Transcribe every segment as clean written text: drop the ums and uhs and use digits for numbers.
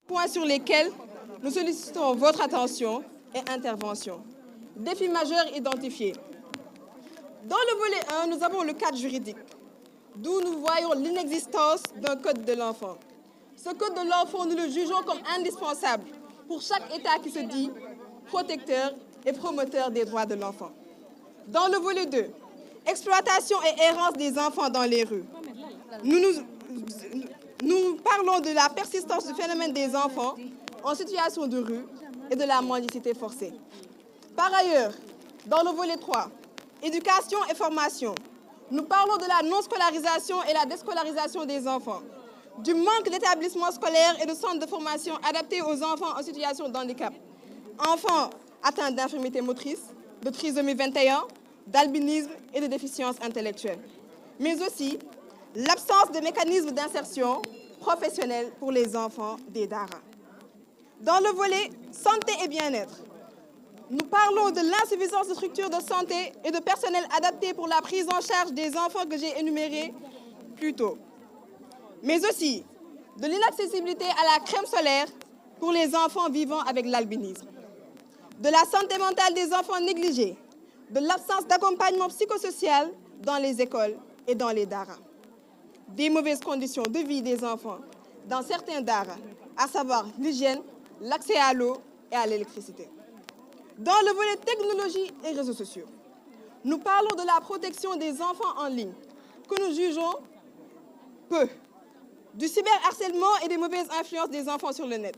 Points sur lesquels nous sollicitons votre attention et intervention. Défis majeurs identifiés. Dans le volet 1, nous avons le cadre juridique, d'où nous voyons l'inexistence d'un code de l'enfant. Ce code de l'enfant, nous le jugeons comme indispensable pour chaque État qui se dit protecteur et promoteur des droits de l'enfant. Dans le volet 2, exploitation et errance des enfants dans les rues. Nous parlons de la persistance du phénomène des enfants en situation de rue et de la mendicité forcée. Par ailleurs, dans le volet 3, éducation et formation, nous parlons de la non-scolarisation et la déscolarisation des enfants, du manque d'établissements scolaires et de centres de formation adaptés aux enfants en situation de handicap, enfants atteints d'infirmité motrice, de trisomie 21, d'albinisme et de déficience intellectuelle, mais aussi l'absence de mécanismes d'insertion professionnelle pour les enfants des Dara. Dans le volet santé et bien-être, nous parlons de l'insuffisance de structures de santé et de personnel adapté pour la prise en charge des enfants que j'ai énumérés plus tôt, mais aussi de l'inaccessibilité à la crème solaire pour les enfants vivant avec l'albinisme, de la santé mentale des enfants négligés, de l'absence d'accompagnement psychosocial dans les écoles et dans les daras, des mauvaises conditions de vie des enfants dans certains daras, à savoir l'hygiène, l'accès à l'eau et à l'électricité. Dans le volet technologie et réseaux sociaux, nous parlons de la protection des enfants en ligne, que nous jugeons peu, du cyberharcèlement et des mauvaises influences des enfants sur le net,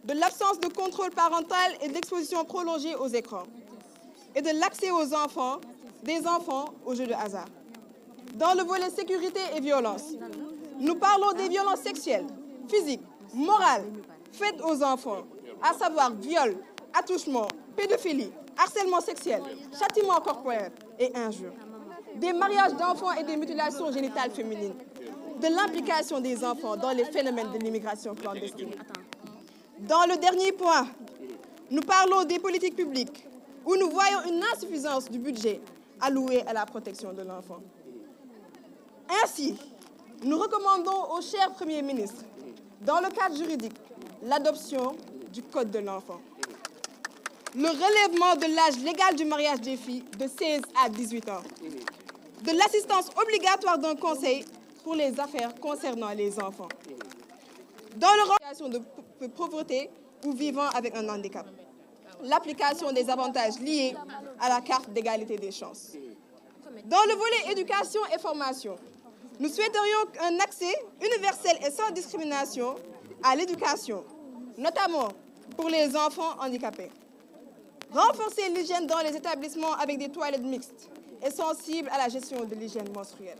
de l'absence de contrôle parental et de l'exposition prolongée aux écrans, et de l'accès des enfants aux jeux de hasard. Dans le volet sécurité et violence, nous parlons des violences sexuelles, physiques, morales, faites aux enfants, à savoir viol, attouchement, pédophilie, harcèlement sexuel, châtiment corporel et injures, des mariages d'enfants et des mutilations génitales féminines, de l'implication des enfants dans les phénomènes de l'immigration clandestine. Dans le dernier point, nous parlons des politiques publiques, où nous voyons une insuffisance du budget alloué à la protection de l'enfant. Ainsi, nous recommandons au cher Premier ministre, dans le cadre juridique, l'adoption du Code de l'enfant, le relèvement de l'âge légal du mariage des filles de 16 à 18 ans, de l'assistance obligatoire d'un conseil pour les affaires concernant les enfants, dans le situation de pauvreté ou vivant avec un handicap, l'application des avantages liés à la carte d'égalité des chances. Dans le volet éducation et formation, nous souhaiterions un accès universel et sans discrimination à l'éducation, notamment pour les enfants handicapés. Renforcer l'hygiène dans les établissements avec des toilettes mixtes et sensibles à la gestion de l'hygiène menstruelle.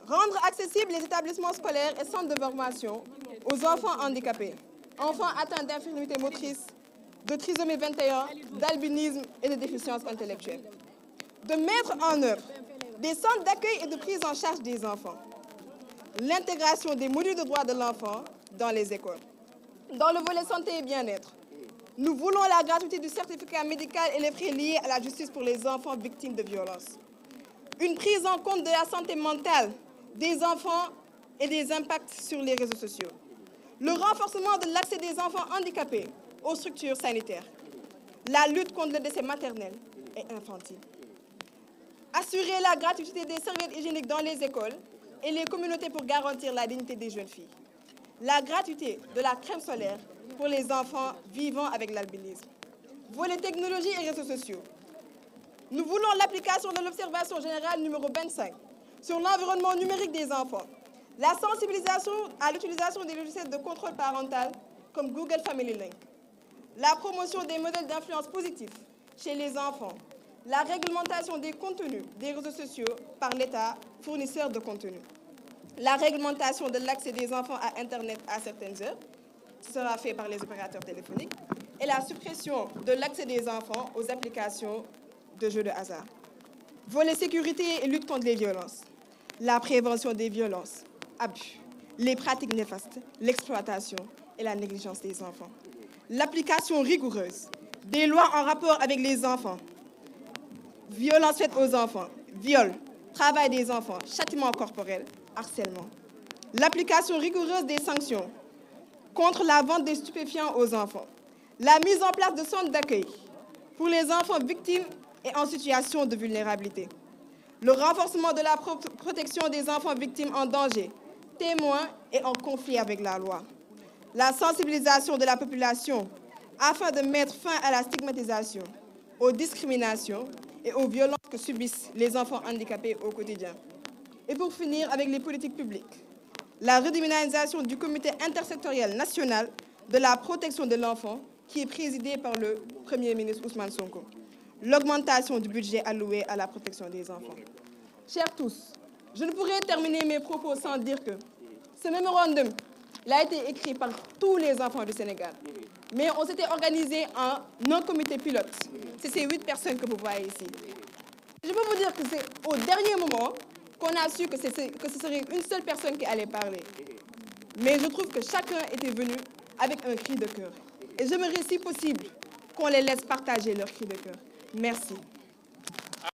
Rendre accessibles les établissements scolaires et centres de formation aux enfants handicapés, enfants atteints d'infirmité motrice, de trisomie 21, d'albinisme et de déficience intellectuelle. De mettre en œuvre des centres d'accueil et de prise en charge des enfants. L'intégration des modules de droits de l'enfant dans les écoles. Dans le volet santé et bien-être, nous voulons la gratuité du certificat médical et les frais liés à la justice pour les enfants victimes de violences. Une prise en compte de la santé mentale des enfants et des impacts sur les réseaux sociaux. Le renforcement de l'accès des enfants handicapés aux structures sanitaires. La lutte contre le décès maternel et infantile. Assurer la gratuité des serviettes hygiéniques dans les écoles et les communautés pour garantir la dignité des jeunes filles. La gratuité de la crème solaire pour les enfants vivant avec l'albinisme. Volet technologie et réseaux sociaux. Nous voulons l'application de l'observation générale numéro 25 sur l'environnement numérique des enfants. La sensibilisation à l'utilisation des logiciels de contrôle parental comme Google Family Link. La promotion des modèles d'influence positifs chez les enfants. La réglementation des contenus des réseaux sociaux par l'État, fournisseur de contenus. La réglementation de l'accès des enfants à Internet à certaines heures, ce sera fait par les opérateurs téléphoniques, et la suppression de l'accès des enfants aux applications de jeux de hasard. Volet sécurité et lutte contre les violences. La prévention des violences, abus, les pratiques néfastes, l'exploitation et la négligence des enfants. L'application rigoureuse des lois en rapport avec les enfants. Violences faites aux enfants, viol, travail des enfants, châtiment corporel, harcèlement. L'application rigoureuse des sanctions contre la vente des stupéfiants aux enfants, la mise en place de centres d'accueil pour les enfants victimes et en situation de vulnérabilité, le renforcement de la protection des enfants victimes en danger, témoins et en conflit avec la loi, la sensibilisation de la population afin de mettre fin à la stigmatisation, aux discriminations et aux violences que subissent les enfants handicapés au quotidien. Et pour finir, avec les politiques publiques, la redynamisation du comité intersectoriel national de la protection de l'enfant, qui est présidé par le Premier ministre Ousmane Sonko, l'augmentation du budget alloué à la protection des enfants. Chers tous, je ne pourrais terminer mes propos sans dire que ce mémorandum a été écrit par tous les enfants du Sénégal. Mais on s'était organisé en un comité pilote. C'est ces 8 personnes que vous voyez ici. Je peux vous dire que c'est au dernier moment qu'on a su que ce serait une seule personne qui allait parler. Mais je trouve que chacun était venu avec un cri de cœur. Et j'aimerais, si possible, qu'on les laisse partager leur cri de cœur. Merci.